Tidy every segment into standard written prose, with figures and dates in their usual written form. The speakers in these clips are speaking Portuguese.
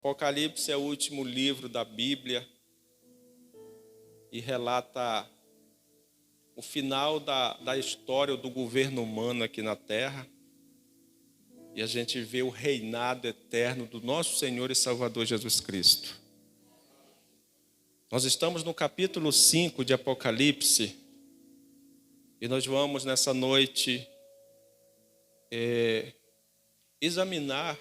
Apocalipse é o último livro da Bíblia e relata o final da história do governo humano aqui na Terra. E a gente vê o reinado eterno do nosso Senhor e Salvador Jesus Cristo. Nós estamos no capítulo 5 de Apocalipse e nós vamos nessa noite examinar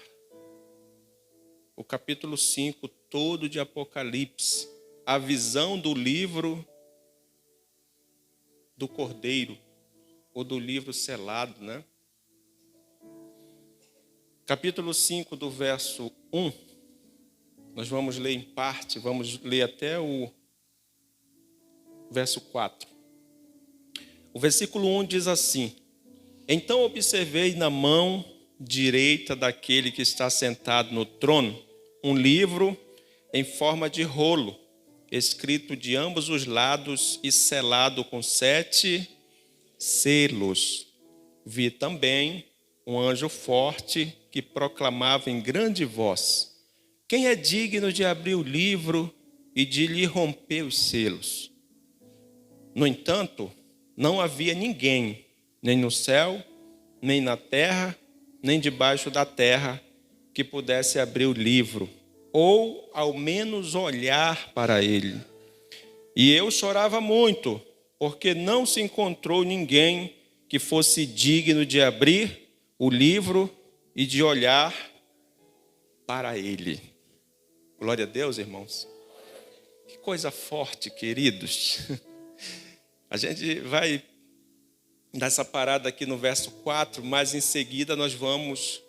o capítulo 5 todo de Apocalipse, a visão do livro do Cordeiro, ou do livro selado, né? Capítulo 5 do verso 1, nós vamos ler em parte, vamos ler até o verso 4. O versículo 1 diz assim: Então observei na mão direita daquele que está sentado no trono um livro em forma de rolo, escrito de ambos os lados e selado com 7 selos. Vi também um anjo forte que proclamava em grande voz: Quem é digno de abrir o livro e de lhe romper os selos? No entanto, não havia ninguém, nem no céu, nem na terra, nem debaixo da terra, que pudesse abrir o livro, ou ao menos olhar para ele. E eu chorava muito, porque não se encontrou ninguém que fosse digno de abrir o livro e de olhar para ele. Glória a Deus, irmãos. Que coisa forte, queridos. A gente vai nessa parada aqui no verso 4, mas em seguida nós vamos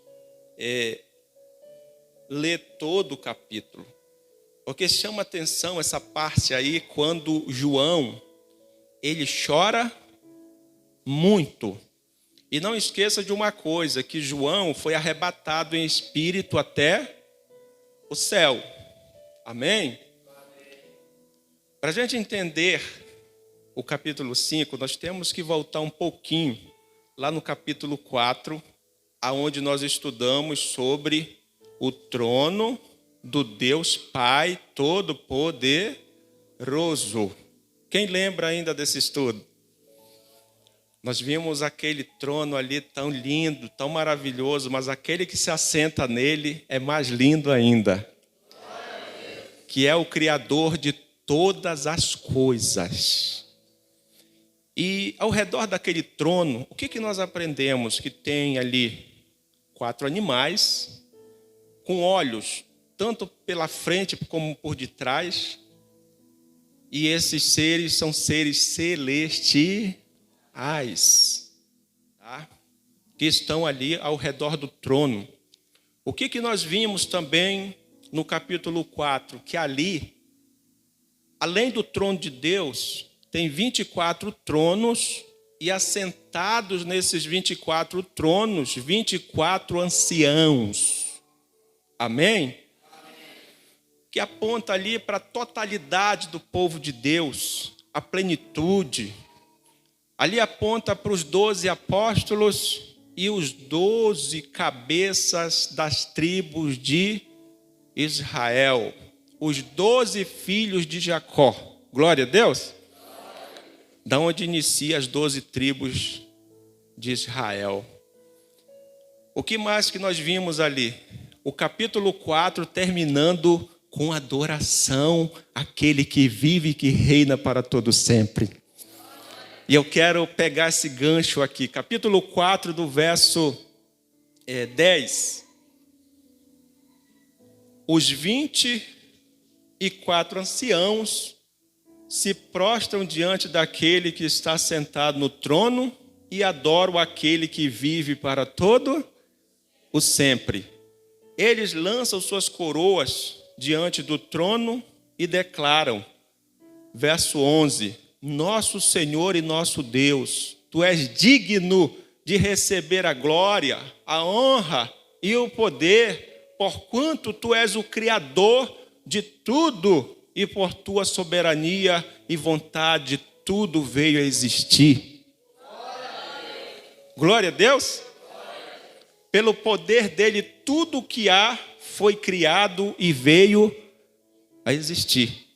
ler todo o capítulo. Porque chama atenção essa parte aí, quando João, ele chora muito. E não esqueça de uma coisa, que João foi arrebatado em espírito até o céu. Amém? Para a gente entender o capítulo 5, nós temos que voltar um pouquinho lá no capítulo 4, aonde nós estudamos sobre o trono do Deus Pai Todo-Poderoso. Quem lembra ainda desse estudo? Nós vimos aquele trono ali tão lindo, tão maravilhoso, mas aquele que se assenta nele é mais lindo ainda. Que é o Criador de todas as coisas. E ao redor daquele trono, o que nós aprendemos? Que tem ali 4 animais com olhos, tanto pela frente como por detrás. E esses seres são seres celestiais, tá? Que estão ali ao redor do trono. O que nós vimos também no capítulo 4? Que ali, além do trono de Deus, tem 24 tronos, e assentados nesses 24 tronos, 24 anciãos. Amém? Que aponta ali para a totalidade do povo de Deus, a plenitude. Ali aponta para os 12 apóstolos e os 12 cabeças das tribos de Israel. Os 12 filhos de Jacó. Glória a Deus. Da onde inicia as 12 tribos de Israel. O que mais que nós vimos ali? O capítulo 4 terminando com adoração àquele que vive e que reina para todo sempre. E eu quero pegar esse gancho aqui. Capítulo 4 do verso 10. Os 24 anciãos se prostram diante daquele que está sentado no trono e adoram aquele que vive para todo o sempre. Eles lançam suas coroas diante do trono e declaram, verso 11, Nosso Senhor e nosso Deus, Tu és digno de receber a glória, a honra e o poder, porquanto Tu és o Criador de tudo, e por Tua soberania e vontade tudo veio a existir. Glória a Deus. Pelo poder dele, tudo o que há foi criado e veio a existir.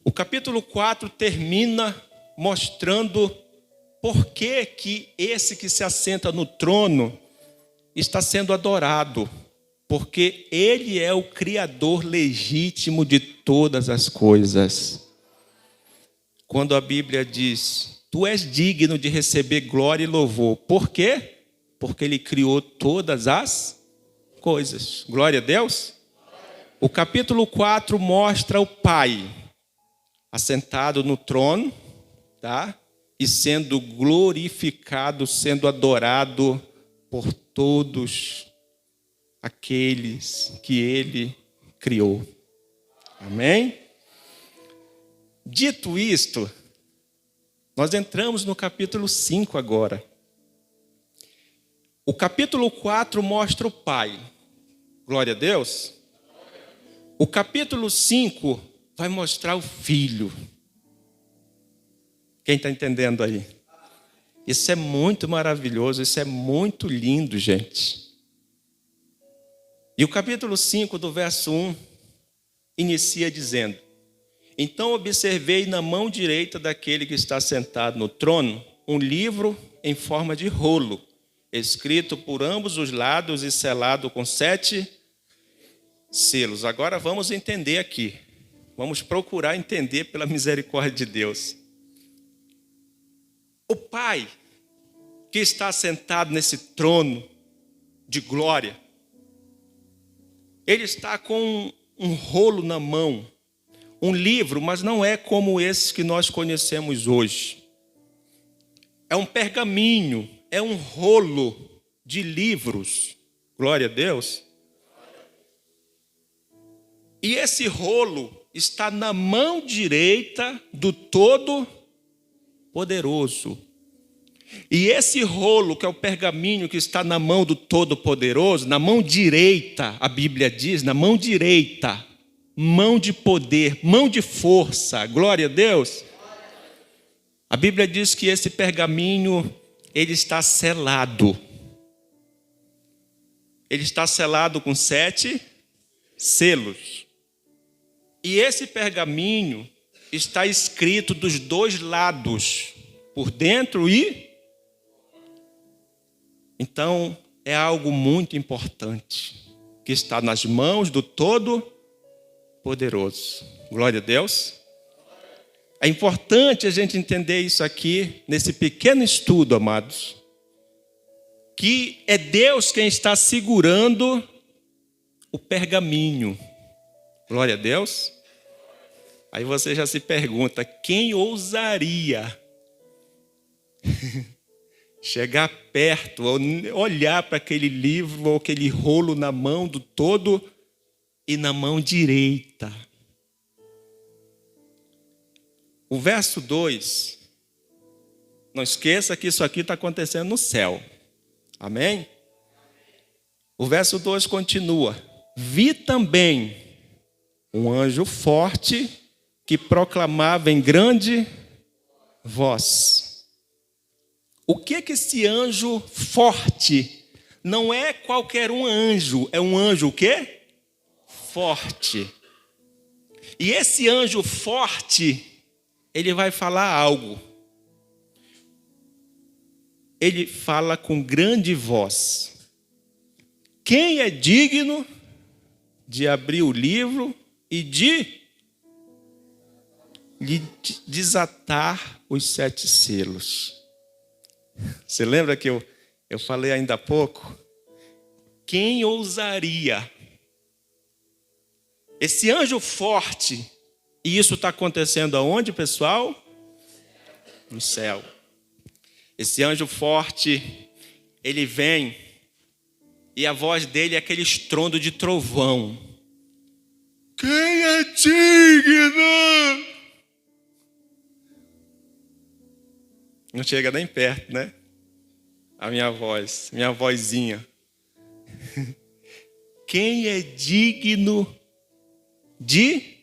O capítulo 4 termina mostrando por que esse que se assenta no trono está sendo adorado. Porque ele é o Criador legítimo de todas as coisas. Quando a Bíblia diz, tu és digno de receber glória e louvor. Por quê? Porque ele criou todas as coisas. Glória a Deus. O capítulo 4 mostra o Pai assentado no trono, tá? E sendo glorificado, sendo adorado por todos aqueles que ele criou. Amém? Dito isto, nós entramos no capítulo 5 agora. O capítulo 4 mostra o Pai. Glória a Deus. O capítulo 5 vai mostrar o Filho. Quem está entendendo aí? Isso é muito maravilhoso, isso é muito lindo, gente. E o capítulo 5, do verso 1, inicia dizendo: então observei na mão direita daquele que está sentado no trono um livro em forma de rolo, escrito por ambos os lados e selado com 7 selos. Agora vamos entender aqui. Vamos procurar entender pela misericórdia de Deus. O Pai que está sentado nesse trono de glória, ele está com um rolo na mão, um livro, mas não é como esses que nós conhecemos hoje. É um pergaminho, é um rolo de livros. Glória a Deus. E esse rolo está na mão direita do Todo-Poderoso. E esse rolo, que é o pergaminho que está na mão do Todo-Poderoso, na mão direita, a Bíblia diz, na mão direita, mão de poder, mão de força, glória a Deus. A Bíblia diz que esse pergaminho, ele está selado. Ele está selado com 7 selos. E esse pergaminho está escrito dos 2 lados, por dentro e... Então, é algo muito importante, que está nas mãos do Todo-Poderoso. Glória a Deus. É importante a gente entender isso aqui, nesse pequeno estudo, amados, que é Deus quem está segurando o pergaminho. Glória a Deus. Aí você já se pergunta, quem ousaria chegar perto, ou olhar para aquele livro, ou aquele rolo na mão do Todo e na mão direita? O verso 2, não esqueça que isso aqui está acontecendo no céu. Amém? O verso 2 continua. Vi também um anjo forte que proclamava em grande voz. O que esse anjo forte? Não é qualquer um anjo, é um anjo o quê? Forte. E esse anjo forte, ele vai falar algo. Ele fala com grande voz. Quem é digno de abrir o livro e de desatar os 7 selos? Você lembra que eu falei ainda há pouco? Quem ousaria? Esse anjo forte, e isso está acontecendo aonde, pessoal? No céu. Esse anjo forte, ele vem, e a voz dele é aquele estrondo de trovão. Quem é digno? Não chega nem perto, né? A minha voz, minha vozinha. Quem é digno de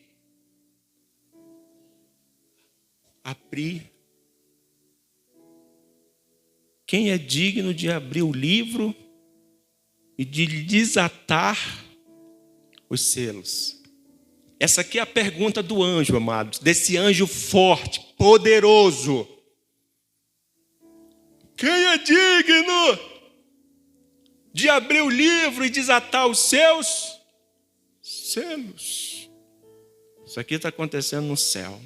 abrir? Quem é digno de abrir o livro e de desatar os selos? Essa aqui é a pergunta do anjo, amados, desse anjo forte, poderoso. Quem é digno de abrir o livro e desatar os seus selos? Isso aqui está acontecendo no céu.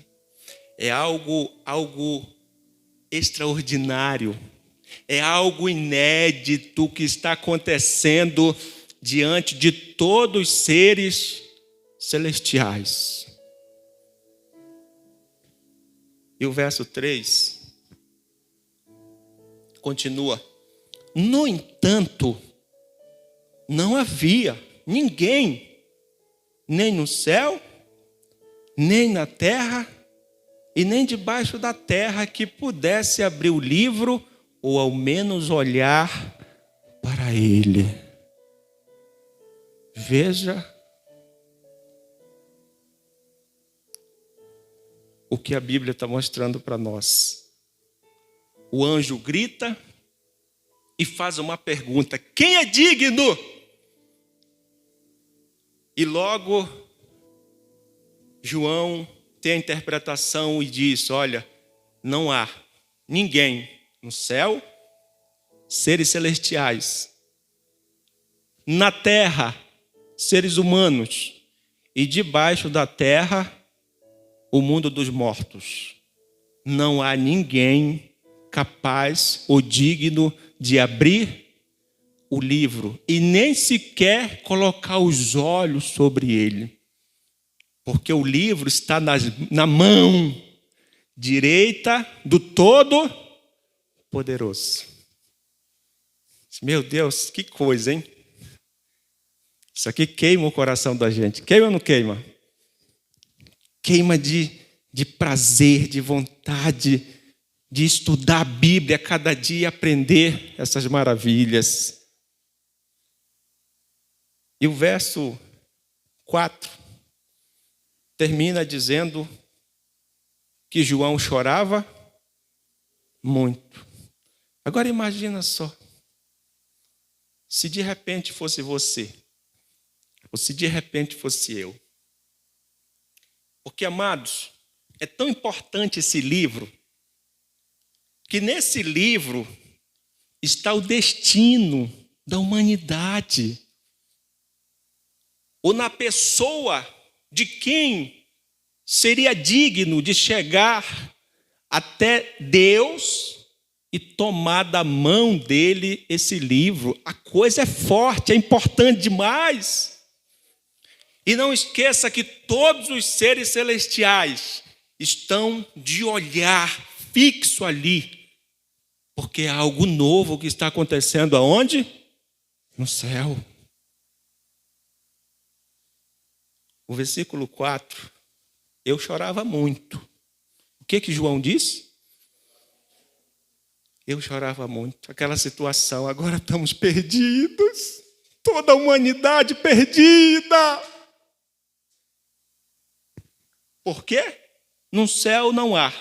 É algo extraordinário. É algo inédito que está acontecendo diante de todos os seres celestiais. E o verso 3 continua. No entanto, não havia ninguém, nem no céu, nem na terra, e nem debaixo da terra, que pudesse abrir o livro, ou ao menos olhar para ele. Veja o que a Bíblia está mostrando para nós. O anjo grita e faz uma pergunta: quem é digno? E logo João tem a interpretação e diz: olha, não há ninguém no céu, seres celestiais, na terra, seres humanos, e debaixo da terra, o mundo dos mortos. Não há ninguém capaz ou digno de abrir o livro e nem sequer colocar os olhos sobre ele. Porque o livro está na mão direita do Todo-Poderoso. Meu Deus, que coisa, hein? Isso aqui queima o coração da gente. Queima ou não queima? Queima de prazer, de vontade de estudar a Bíblia cada dia e aprender essas maravilhas. E o verso 4 termina dizendo que João chorava muito. Agora imagina só, se de repente fosse você, ou se de repente fosse eu. Porque, amados, é tão importante esse livro, que nesse livro está o destino da humanidade. Ou na pessoa de quem seria digno de chegar até Deus e tomar da mão dele esse livro. A coisa é forte, é importante demais. E não esqueça que todos os seres celestiais estão de olhar fixo ali, porque é algo novo que está acontecendo aonde? No céu. O versículo 4, eu chorava muito. O que João disse? Eu chorava muito. Aquela situação, agora estamos perdidos. Toda a humanidade perdida. Por quê? No céu não há.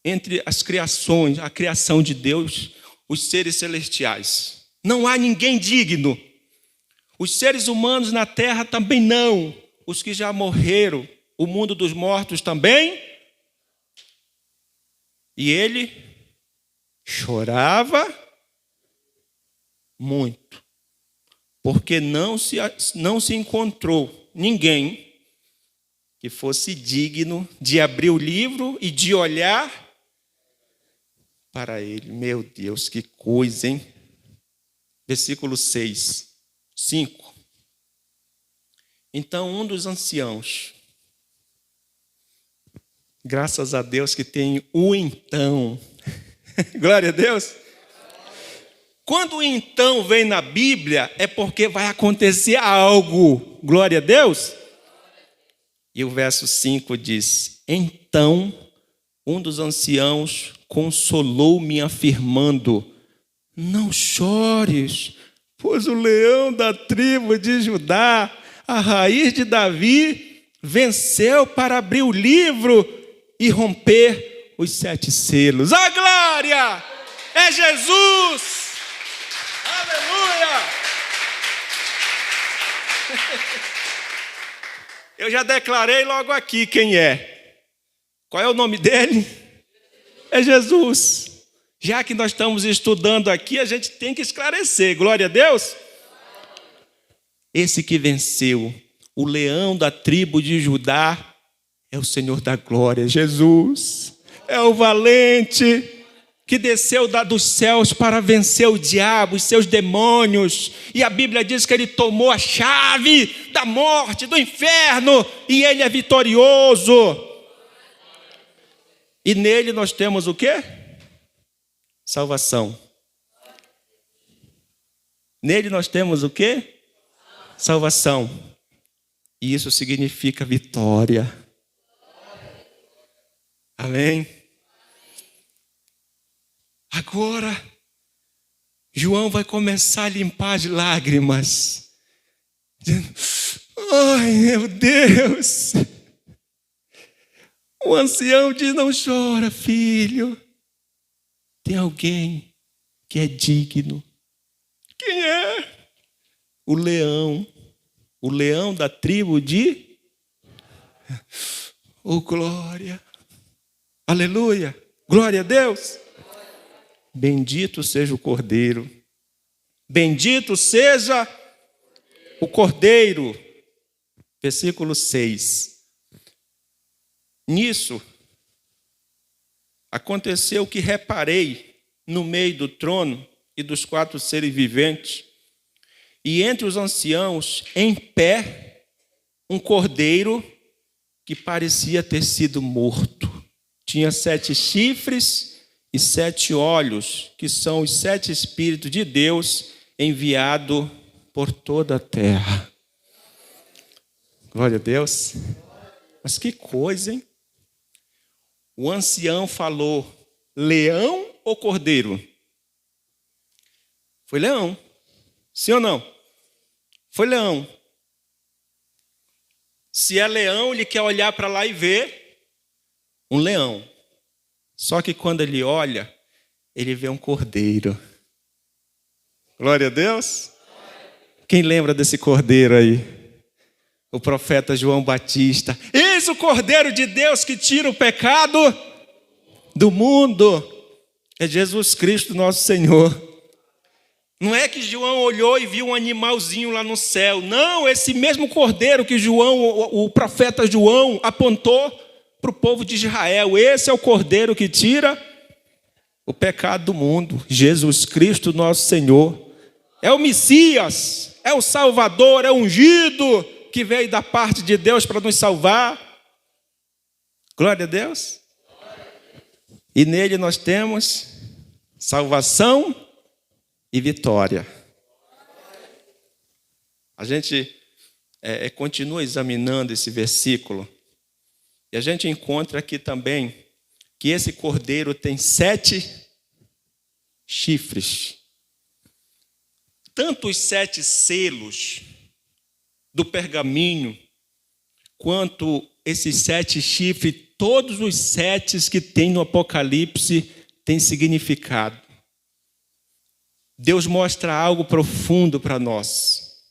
Entre as criações, a criação de Deus, os seres celestiais. Não há ninguém digno. Os seres humanos na terra também não. Os que já morreram, o mundo dos mortos também. E ele chorava muito, porque não se encontrou ninguém que fosse digno de abrir o livro e de olhar para ele. Meu Deus, que coisa, hein? Versículo 5. Então, um dos anciãos, graças a Deus que tem o então, glória a Deus. Quando o então vem na Bíblia, é porque vai acontecer algo, glória a Deus. E o verso 5 diz: então um dos anciãos consolou-me afirmando: não chores, pois o leão da tribo de Judá, a raiz de Davi, venceu para abrir o livro e romper os 7 selos. A glória é Jesus! Aleluia! Eu já declarei logo aqui quem é. Qual é o nome dele? É Jesus. Já que nós estamos estudando aqui, a gente tem que esclarecer. Glória a Deus. Esse que venceu, o leão da tribo de Judá, é o Senhor da glória, Jesus. É o valente que desceu dos céus para vencer o diabo e seus demônios. E a Bíblia diz que ele tomou a chave da morte, do inferno, e ele é vitorioso. E nele nós temos o quê? Salvação. Nele nós temos o quê? Salvação. E isso significa vitória. Amém? Agora, João vai começar a limpar as lágrimas. Dizendo, ai, meu Deus. O ancião diz, não chora, filho. Tem alguém que é digno. Quem é? O leão da tribo de... Oh, glória. Aleluia. Glória a Deus. Bendito seja o Cordeiro. Bendito seja o Cordeiro. Versículo 6. Nisso, aconteceu que reparei no meio do trono e dos 4 seres viventes, e entre os anciãos, em pé, um cordeiro que parecia ter sido morto. Tinha 7 chifres e 7 olhos, que são os 7 Espíritos de Deus enviados por toda a terra. Glória a Deus. Mas que coisa, hein? O ancião falou, leão ou cordeiro? Foi leão. Sim ou não? Foi leão. Se é leão, ele quer olhar para lá e ver um leão. Só que quando ele olha, ele vê um cordeiro. Glória a Deus. Quem lembra desse cordeiro aí? O profeta João Batista. Eis o Cordeiro de Deus que tira o pecado do mundo. É Jesus Cristo, nosso Senhor. Não é que João olhou e viu um animalzinho lá no céu. Não, esse mesmo Cordeiro que o profeta João apontou para o povo de Israel. Esse é o Cordeiro que tira o pecado do mundo. Jesus Cristo, nosso Senhor. É o Messias, é o Salvador, é o ungido que veio da parte de Deus para nos salvar. Glória a Deus. E nele nós temos salvação e vitória. A gente continua examinando esse versículo e a gente encontra aqui também que esse cordeiro tem 7 chifres. Tanto os 7 selos do pergaminho, quanto esses 7 chifres, todos os 7 que tem no Apocalipse têm significado. Deus mostra algo profundo para nós.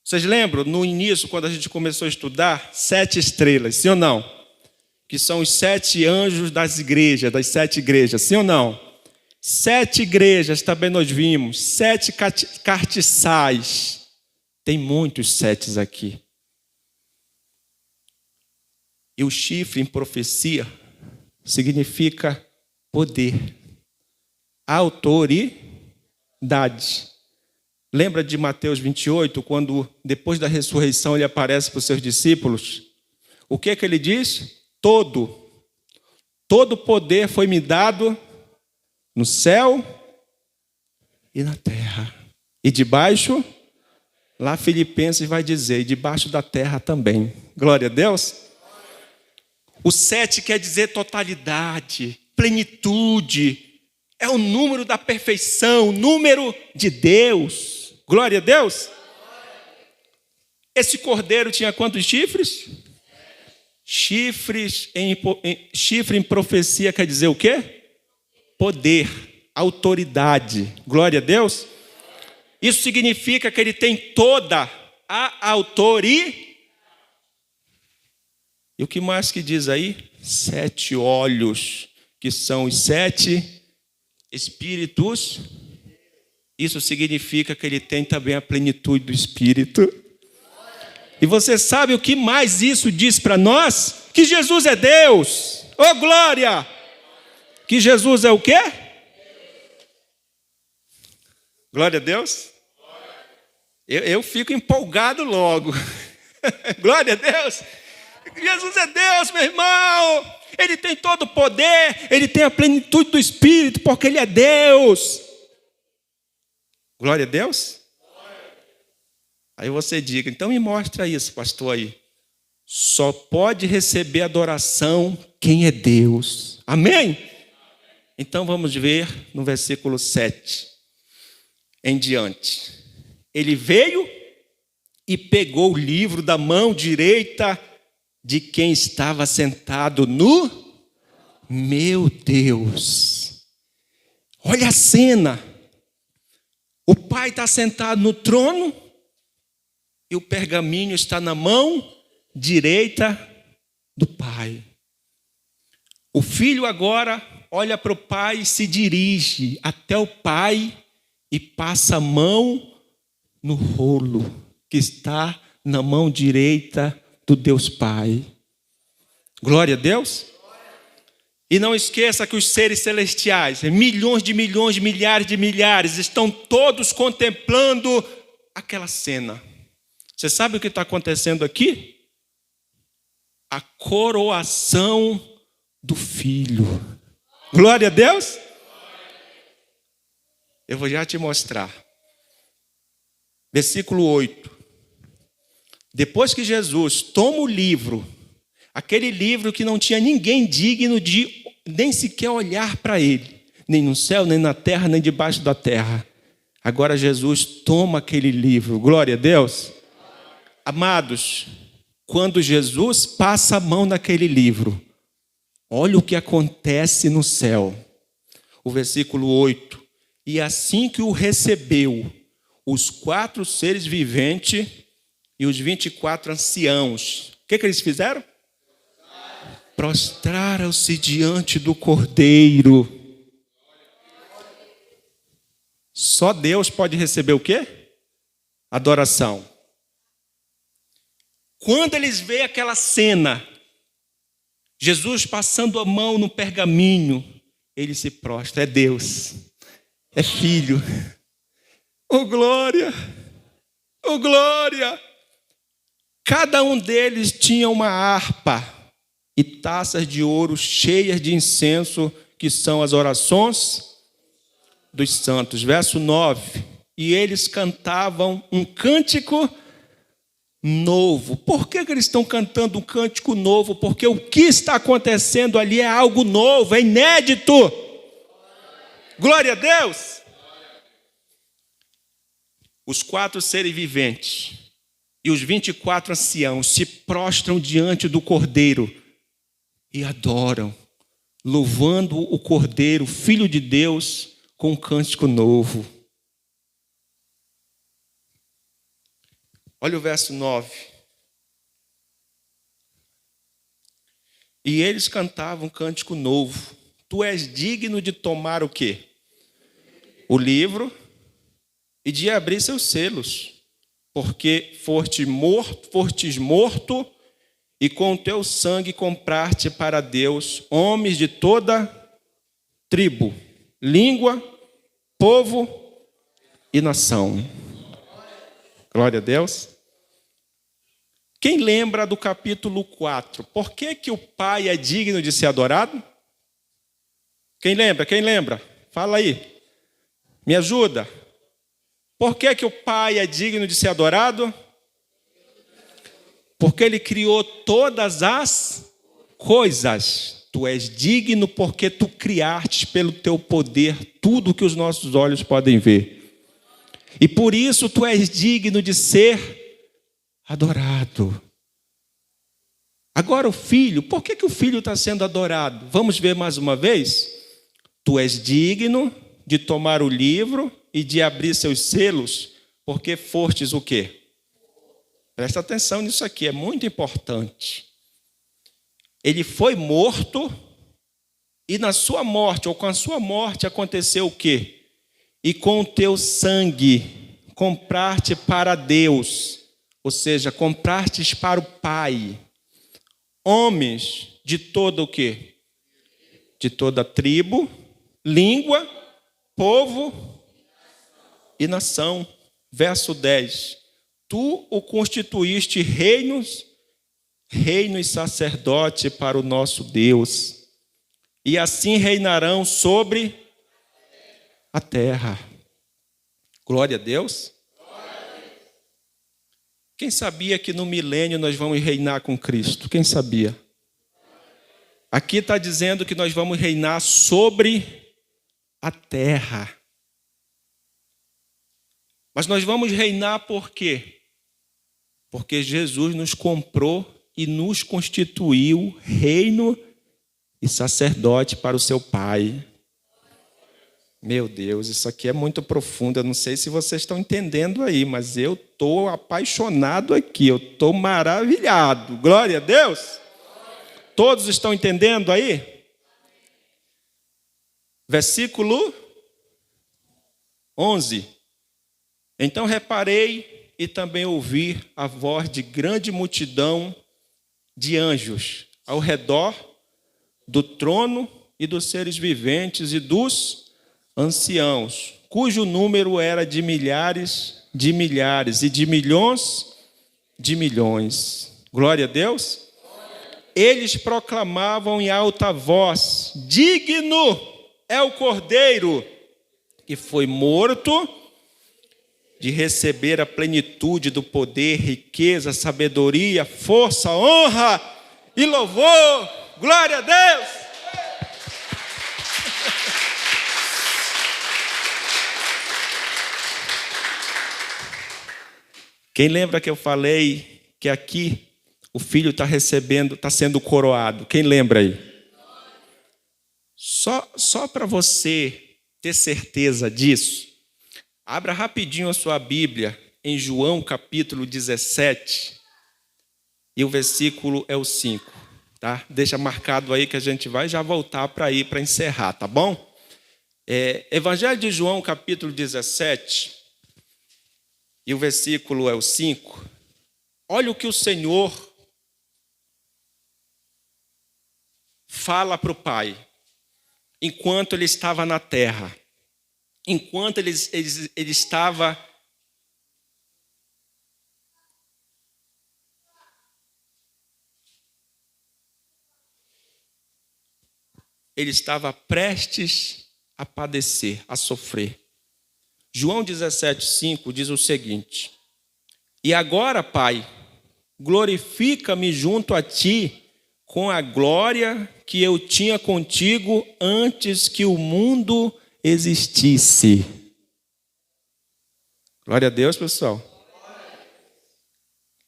Vocês lembram, no início, quando a gente começou a estudar, 7 estrelas, sim ou não? Que são os 7 anjos das igrejas, das 7 igrejas, sim ou não? 7 igrejas também nós vimos, 7 cartiçais. Tem muitos 7 aqui. E o chifre em profecia significa poder, autoridade. Lembra de Mateus 28, quando depois da ressurreição ele aparece para os seus discípulos? O que é que ele diz? Todo poder foi me dado no céu e na terra. E debaixo, lá Filipenses vai dizer, e debaixo da terra também. Glória a Deus. O 7 quer dizer totalidade, plenitude. É o número da perfeição, o número de Deus. Glória a Deus. Esse cordeiro tinha quantos chifres? Chifre em profecia quer dizer o quê? Poder, autoridade. Glória a Deus. Isso significa que ele tem toda a autoridade. E o que mais que diz aí? 7 olhos, que são os 7 espíritos. Isso significa que ele tem também a plenitude do Espírito. E você sabe o que mais isso diz para nós? Que Jesus é Deus. Oh, glória! Que Jesus é o quê? Glória a Deus. Eu fico empolgado logo. Glória a Deus. Jesus é Deus, meu irmão. Ele tem todo o poder. Ele tem a plenitude do Espírito, porque Ele é Deus. Glória a Deus. Aí você diga, então me mostra isso, pastor aí. Só pode receber adoração quem é Deus. Amém? Então vamos ver no versículo 7 em diante. Ele veio e pegou o livro da mão direita de quem estava sentado no... Meu Deus! Olha a cena. O Pai está sentado no trono e o pergaminho está na mão direita do Pai. O Filho agora olha para o Pai e se dirige até o Pai e passa a mão no rolo que está na mão direita do Deus Pai. Glória a Deus. E não esqueça que os seres celestiais, milhões, milhares de milhares, estão todos contemplando aquela cena. Você sabe o que está acontecendo aqui? A coroação do Filho. Glória a Deus. Eu vou já te mostrar. Versículo 8. Depois que Jesus toma o livro, aquele livro que não tinha ninguém digno de nem sequer olhar para ele, nem no céu, nem na terra, nem debaixo da terra. Agora Jesus toma aquele livro. Glória a Deus. Amados, quando Jesus passa a mão naquele livro, olha o que acontece no céu. O versículo 8. E assim que o recebeu, os 4 seres viventes e os 24 anciãos, o que eles fizeram? Prostraram-se diante do Cordeiro. Só Deus pode receber o quê? Adoração. Quando eles veem aquela cena, Jesus passando a mão no pergaminho, ele se prostra. É Deus, é Filho. Oh glória, oh glória. Cada um deles tinha uma harpa e taças de ouro cheias de incenso, que são as orações dos santos. Verso 9. E eles cantavam um cântico novo. Por que eles estão cantando um cântico novo? Porque o que está acontecendo ali é algo novo, é inédito. Glória a Deus. Os 4 seres viventes e os 24 anciãos se prostram diante do Cordeiro e adoram, louvando o Cordeiro, Filho de Deus, com um cântico novo. Olha o verso 9. E eles cantavam um cântico novo. Tu és digno de tomar o quê? O livro e de abrir seus selos, porque fostes morto e com o teu sangue compraste para Deus homens de toda tribo, língua, povo e nação. Glória a Deus. Quem lembra do capítulo 4? Por que que o Pai é digno de ser adorado? Quem lembra? Quem lembra? Fala aí. Me ajuda. Por que que o Pai é digno de ser adorado? Porque Ele criou todas as coisas. Tu és digno porque tu criaste pelo teu poder tudo que os nossos olhos podem ver. E por isso tu és digno de ser adorado. Agora o Filho, por que que o Filho está sendo adorado? Vamos ver mais uma vez? Tu és digno de tomar o livro e de abrir seus selos, porque fostes o quê? Presta atenção nisso aqui, é muito importante. Ele foi morto e na sua morte, ou com a sua morte, aconteceu o quê? E com o teu sangue compraste para Deus, ou seja, compraste para o Pai, homens de todo o quê? De toda tribo, língua, povo e nação. Verso 10. Tu o constituíste reino e sacerdote para o nosso Deus, e assim reinarão sobre a terra. Glória a Deus. Quem sabia que no milênio nós vamos reinar com Cristo? Quem sabia? Aqui está dizendo que nós vamos reinar sobre a terra. Mas nós vamos reinar por quê? Porque Jesus nos comprou e nos constituiu reino e sacerdote para o seu Pai. Meu Deus, isso aqui é muito profundo. Eu não sei se vocês estão entendendo aí, mas eu estou apaixonado aqui. Eu estou maravilhado. Glória a Deus. Todos estão entendendo aí? Versículo 11. Então reparei e também ouvi a voz de grande multidão de anjos ao redor do trono e dos seres viventes e dos anciãos, cujo número era de milhares e de milhões de milhões. Glória a Deus. Eles proclamavam em alta voz: digno é o Cordeiro que foi morto de receber a plenitude do poder, riqueza, sabedoria, força, honra e louvor. Glória a Deus! Quem lembra que eu falei que aqui o filho está recebendo, está sendo coroado? Quem lembra aí? Só para você ter certeza disso, abra rapidinho a sua Bíblia em João capítulo 17 e o versículo é o 5, tá? Deixa marcado aí que a gente vai já voltar para ir para encerrar, tá bom? Evangelho de João capítulo 17 e o versículo é o 5. Olha o que o Senhor fala para o Pai enquanto ele estava na terra. Enquanto ele estava prestes a padecer, a sofrer. João 17,5 diz o seguinte: e agora, Pai, glorifica-me junto a ti com a glória que eu tinha contigo antes que o mundo existisse. Glória a Deus, pessoal.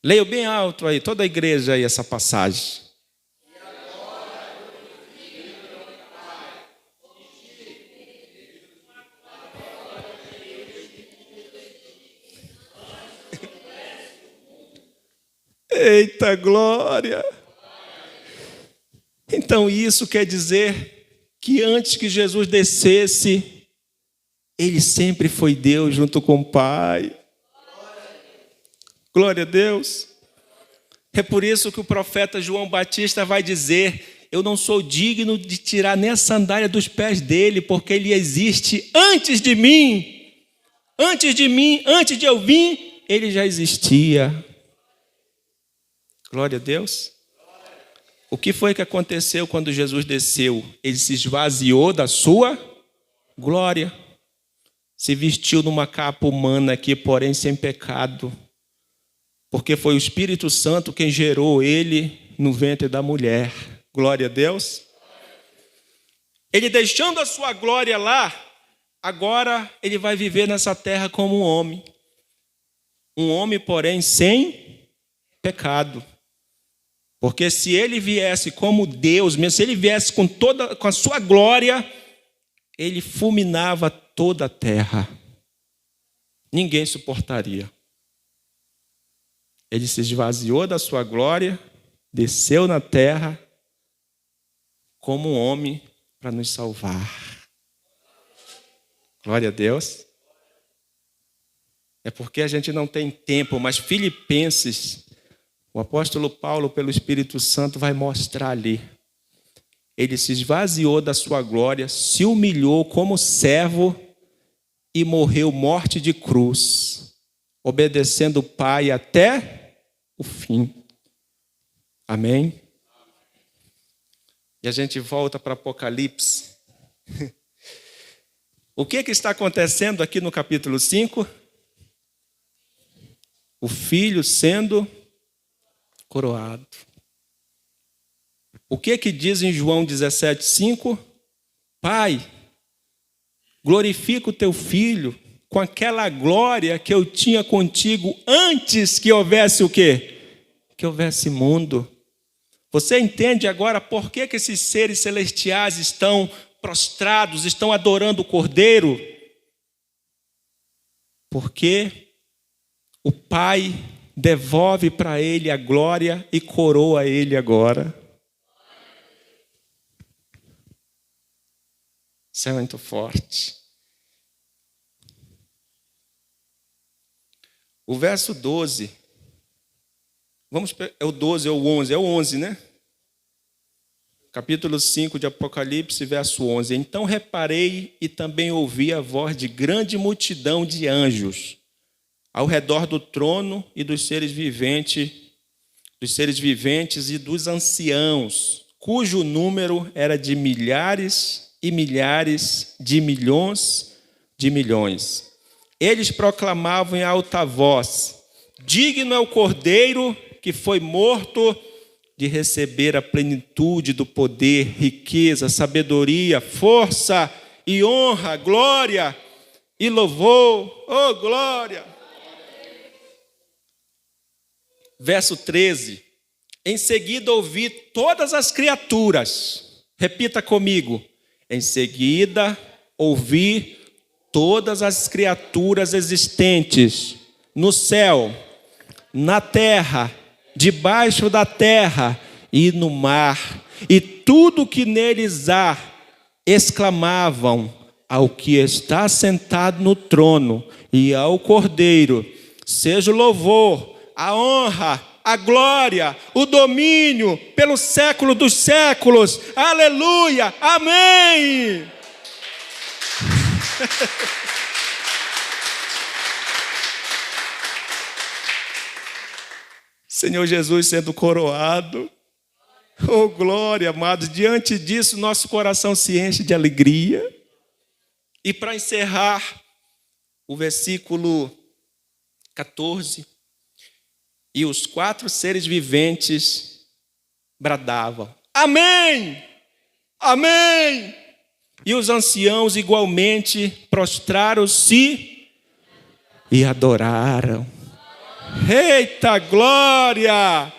Leia bem alto aí, toda a igreja aí, essa passagem. Eita glória! Então isso quer dizer que antes que Jesus descesse, ele sempre foi Deus junto com o Pai. Glória a Deus. É por isso que o profeta João Batista vai dizer: eu não sou digno de tirar nem a sandália dos pés dele, porque ele existe antes de mim. Antes de eu vir, ele já existia. Glória a Deus. O que foi que aconteceu quando Jesus desceu? Ele se esvaziou da sua glória. Se vestiu numa capa humana aqui, porém sem pecado. Porque foi o Espírito Santo quem gerou ele no ventre da mulher. Glória a Deus. Ele deixando a sua glória lá, agora ele vai viver nessa terra como um homem. Um homem, porém, sem pecado. Porque se ele viesse como Deus, mesmo se ele viesse com a sua glória, ele fulminava toda a terra. Ninguém suportaria. Ele se esvaziou da sua glória, desceu na terra como um homem para nos salvar. Glória a Deus. É porque a gente não tem tempo, mas Filipenses, o apóstolo Paulo, pelo Espírito Santo, vai mostrar ali. Ele se esvaziou da sua glória, se humilhou como servo e morreu morte de cruz, obedecendo o Pai até o fim. Amém? E a gente volta para Apocalipse. O que está acontecendo aqui no capítulo 5? O filho sendo coroado. O que diz em João 17:5? Pai, glorifica o teu filho com aquela glória que eu tinha contigo antes que houvesse o quê? Que houvesse mundo. Você entende agora por que esses seres celestiais estão prostrados, estão adorando o Cordeiro? Porque o Pai devolve para ele a glória e coroa ele agora. Isso é muito forte. O verso 12. É o 12 ou o 11? É o 11, né? Capítulo 5 de Apocalipse, verso 11. Então reparei e também ouvi a voz de grande multidão de anjos ao redor do trono e dos seres viventes e dos anciãos, cujo número era de milhares e milhares de milhões de milhões. Eles proclamavam em alta voz: digno é o Cordeiro que foi morto de receber a plenitude do poder, riqueza, sabedoria, força e honra, glória e louvor. Oh, glória! Verso 13. Em seguida ouvi todas as criaturas. Repita comigo. Em seguida ouvi todas as criaturas existentes no céu, na terra, debaixo da terra e no mar, e tudo que neles há, exclamavam ao que está sentado no trono e ao Cordeiro: seja o louvor, a honra, a glória, o domínio pelo século dos séculos. Aleluia, amém. Senhor Jesus sendo coroado. Oh, glória, amados. Diante disso, nosso coração se enche de alegria. E para encerrar, o versículo 14. E os 4 seres viventes bradavam: amém! Amém! E os anciãos igualmente prostraram-se e adoraram. Eita glória!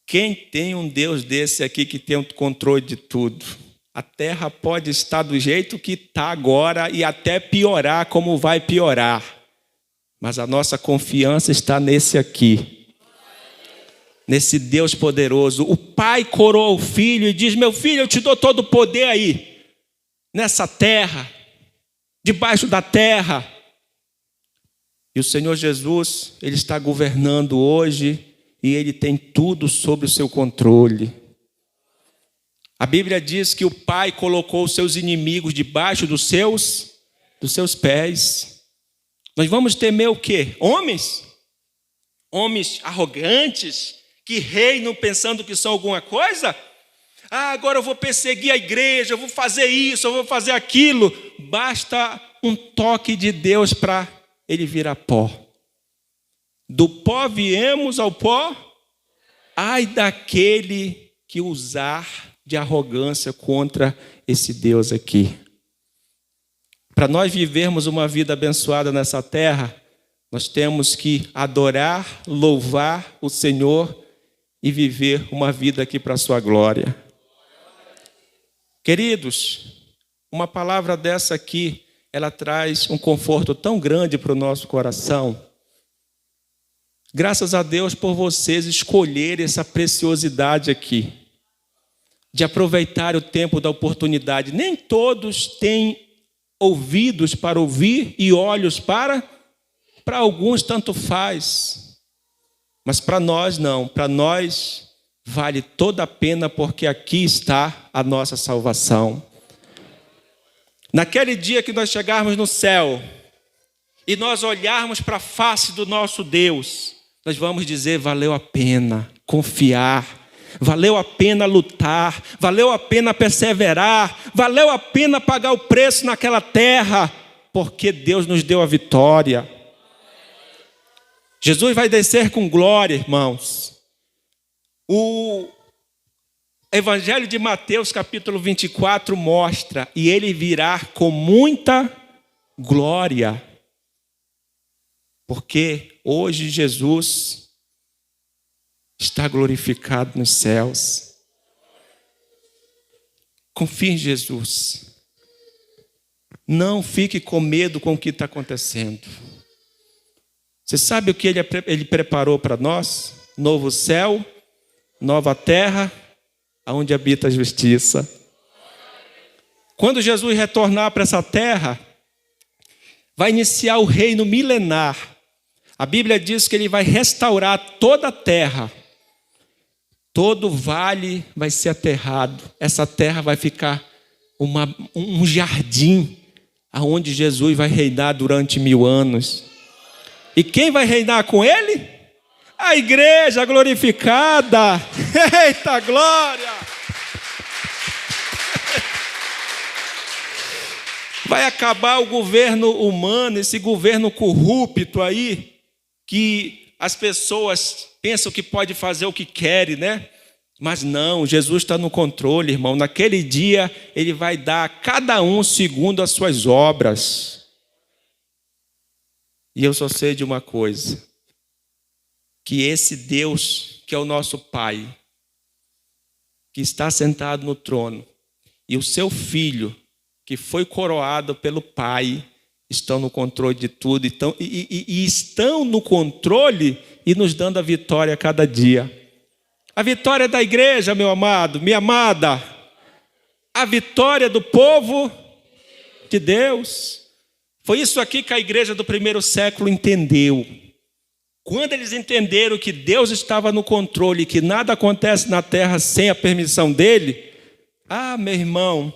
Quem tem um Deus desse aqui que tem o controle de tudo? A terra pode estar do jeito que está agora e até piorar como vai piorar. Mas a nossa confiança está nesse aqui. Nesse Deus poderoso. O Pai coroa o Filho e diz: meu filho, eu te dou todo o poder aí. Nessa terra. Debaixo da terra. E o Senhor Jesus, Ele está governando hoje e Ele tem tudo sob o seu controle. A Bíblia diz que o Pai colocou os seus inimigos debaixo dos seus pés. Nós vamos temer o quê? Homens? Homens arrogantes, que reinam pensando que são alguma coisa? Ah, agora eu vou perseguir a igreja, eu vou fazer isso, eu vou fazer aquilo. Basta um toque de Deus para ele virar pó. Do pó viemos ao pó. Ai daquele que usar de arrogância contra esse Deus aqui. Para nós vivermos uma vida abençoada nessa terra, nós temos que adorar, louvar o Senhor e viver uma vida aqui para a sua glória. Queridos, uma palavra dessa aqui, ela traz um conforto tão grande para o nosso coração. Graças a Deus por vocês escolherem essa preciosidade aqui, de aproveitar o tempo da oportunidade. Nem todos têm ouvidos para ouvir e olhos para alguns tanto faz. Mas para nós não, para nós vale toda a pena, porque aqui está a nossa salvação. Naquele dia que nós chegarmos no céu e nós olharmos para a face do nosso Deus, nós vamos dizer: valeu a pena confiar, valeu a pena lutar, valeu a pena perseverar, valeu a pena pagar o preço naquela terra, porque Deus nos deu a vitória. Jesus vai descer com glória, irmãos. O Evangelho de Mateus, capítulo 24, mostra: e ele virá com muita glória. Porque hoje Jesus está glorificado nos céus. Confie em Jesus. Não fique com medo com o que está acontecendo. Você sabe o que ele preparou para nós? Novo céu, nova terra, onde habita a justiça. Quando Jesus retornar para essa terra, vai iniciar o reino milenar. A Bíblia diz que ele vai restaurar toda a terra. Todo vale vai ser aterrado. Essa terra vai ficar um jardim, onde Jesus vai reinar durante 1000 anos. E quem vai reinar com ele? A igreja glorificada. Eita glória! Vai acabar o governo humano, esse governo corrupto aí, que as pessoas pensam que pode fazer o que querem, né? Mas não, Jesus está no controle, irmão. Naquele dia, ele vai dar a cada um segundo as suas obras. E eu só sei de uma coisa: que esse Deus, que é o nosso Pai, que está sentado no trono, e o seu Filho, que foi coroado pelo Pai, estão no controle de tudo, e estão no controle e nos dando a vitória a cada dia. A vitória da igreja, meu amado, minha amada, a vitória do povo de Deus. Foi isso aqui que a igreja do primeiro século entendeu. Quando eles entenderam que Deus estava no controle, que nada acontece na terra sem a permissão dele, meu irmão,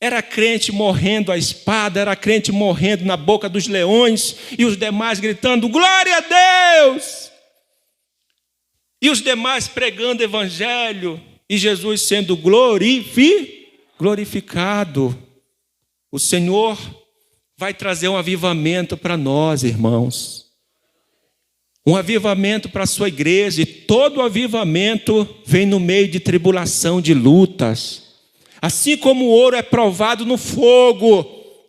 era crente morrendo à espada, era crente morrendo na boca dos leões, e os demais gritando: glória a Deus! E os demais pregando evangelho, e Jesus sendo glorificado. O Senhor vai trazer um avivamento para nós, irmãos. Um avivamento para a sua igreja, e todo avivamento vem no meio de tribulação, de lutas. Assim como o ouro é provado no fogo,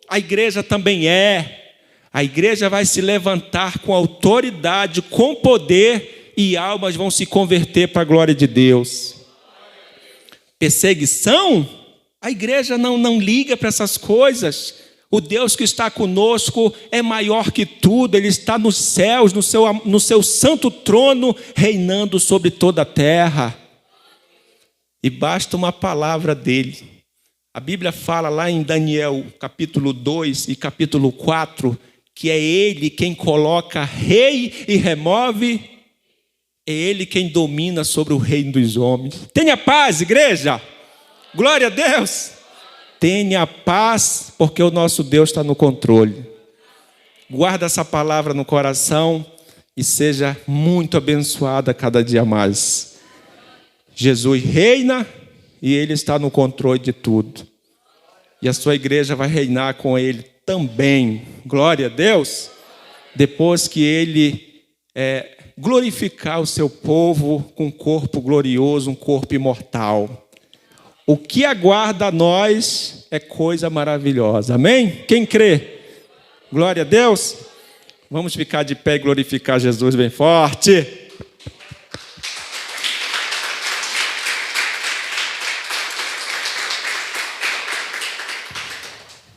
a igreja também é. A igreja vai se levantar com autoridade, com poder, e almas vão se converter para a glória de Deus. Perseguição? A igreja não liga para essas coisas. O Deus que está conosco é maior que tudo. Ele está nos céus, no seu santo trono, reinando sobre toda a terra. E basta uma palavra dele. A Bíblia fala lá em Daniel, capítulo 2 e capítulo 4, que é ele quem coloca rei e remove, é ele quem domina sobre o reino dos homens. Tenha paz, igreja! Glória a Deus! Tenha paz, porque o nosso Deus está no controle. Guarda essa palavra no coração e seja muito abençoada cada dia mais. Jesus reina e ele está no controle de tudo. E a sua igreja vai reinar com ele também. Glória a Deus. Depois que ele glorificar o seu povo com um corpo glorioso, um corpo imortal. O que aguarda a nós é coisa maravilhosa. Amém? Quem crê? Glória a Deus. Vamos ficar de pé e glorificar Jesus bem forte.